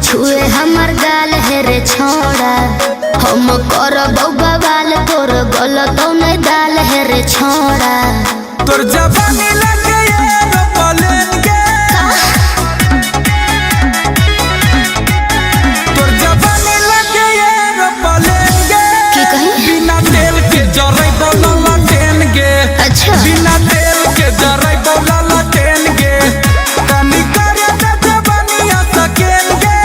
छुए हमर गाल है रे छोड़ा। हम करब बवाल तोर गलत नहीं दाल है रे छोड़ा। तोर जवानी लगे एरोप्लेन के, तोर जवानी लगे एरोप्लेन के। की कही? बिना तेल के जरई बोला ट्रेन के। अच्छा बिना तेल के जरई बोला ट्रेन के। कमी करे त जवानिया सकेन के।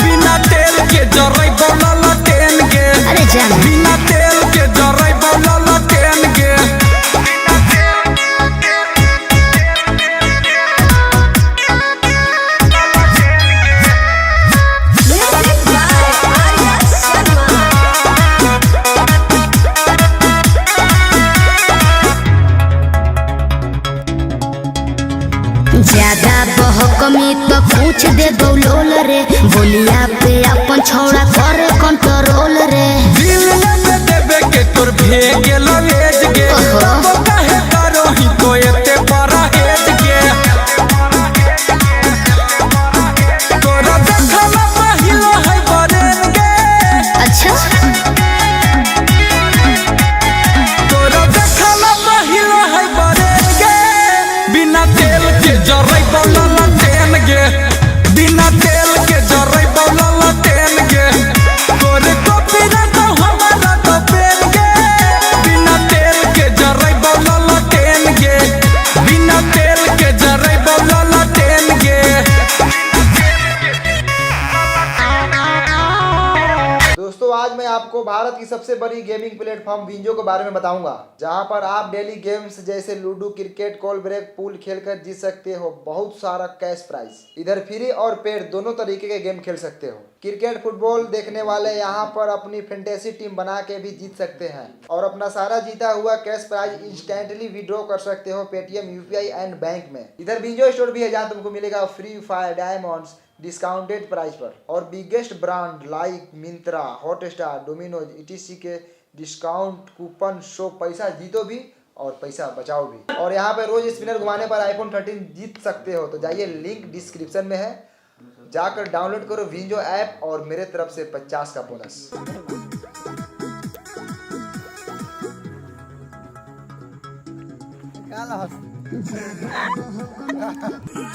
बिना तेल के जरई बोला ट्रेन के। अरे जान बिना तेल के जरई बोला ट्रेन के। ज्यादा बहकमी तो पूछ दे बोलोल रे। बोलिया पे अपन छोड़ा करे कंट्रोल रे। दिल में देबे के तोर भेगे लवेज गे। तब काहे करो ही तो एते बड़ा हेज गे। तोरा देखला पहिलो है बरेन गे। अच्छा तोरा देखला पहिलो है बरेन गे। बिना तेल के जरई बोला ट्रेन गे। बिना तेल के जरई बोला ट्रेन गे। तोरे कॉपी ना तो हमारा तो पेन गे। बिना तेल के जरई बोला ट्रेन गे। बिना तेल के जरई बोला ट्रेन गे। दोस्तों आज मैं आपको भारत की सबसे बड़ी गेमिंग प्लेटफॉर्म विंजो के बारे में बताऊंगा, जहां पर आप डेली गेम्स जैसे लूडो, क्रिकेट, कॉल ब्रेक, पूल खेलकर जीत सकते हो बहुत सारा कैश प्राइज। इधर फ्री और पेड दोनों तरीके के गेम खेल सकते हो। क्रिकेट, फुटबॉल देखने वाले यहां पर अपनी फैंटेसी टीम बना के भी जीत सकते हैं और अपना सारा जीता हुआ कैश प्राइज इंस्टेंटली विड्रॉ कर सकते हो पेटीएम, यूपीआई एंड बैंक में। इधर विंजो स्टोर भी है जहाँ तुमको मिलेगा free fire diamonds discounted price पर और बिगेस्ट ब्रांड लाइक मिंत्रा, हॉटस्टार, डोमिनोज ईटीसी के डिस्काउंट कूपन शो। पैसा जीतो भी और पैसा बचाओ भी। और यहाँ पे रोज स्पिनर घुमाने पर आईफोन 13 जीत सकते हो। तो जाइए, लिंक डिस्क्रिप्शन में है, जाकर डाउनलोड करो विंजो ऐप और मेरे तरफ से 50 का बोनस।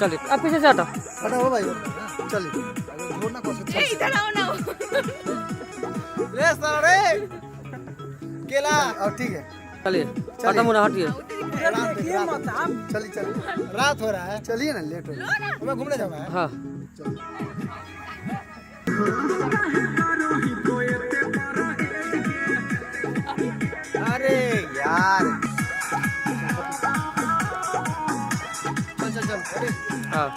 चलिए अब पीछे से हटो। हो भाई चलिए छोड़ना कोशिश इधर आओ ना। रे सारे केला और ठीक है चलिए हटो मुना हटिए। चलिए चलिए रात हो रहा है, चलिए ना, लेट हो रहा है, मैं घूमने जाना है। हाँ अरे यार चल चल चल हाँ।